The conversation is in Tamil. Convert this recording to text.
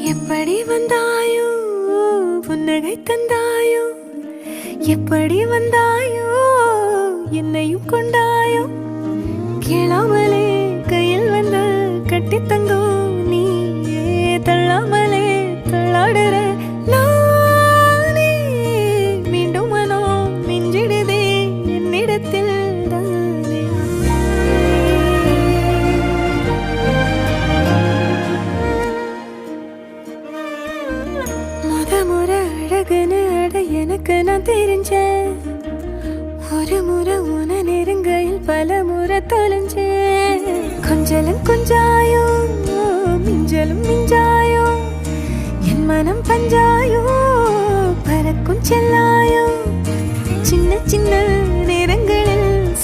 எப்படி வந்தாயோ புன்னகை தந்தாயோ, எப்படி வந்தாயோ என்னையும் கொண்டாயோ, கேளாமலே கையில் வந்து கட்டி தங்கோ நீயே, தள்ளாமலே தள்ளாடுற நானே, மீண்டும் மனம் மிஞ்சிடுதே என்னிடத்தில் தானே. முறை அழகுன்னு அட எனக்கு நான் தெரிஞ்சேன், ஒரு முறை உன நெருங்கையில் பல முறை தொலைஞ்சேன். கொஞ்சலும் கொஞ்சாயோ மிஞ்சலும் மிஞ்சாயோ, என் மனம் பஞ்சாயோ பறக்கும் செல்லாயோ, சின்ன சின்ன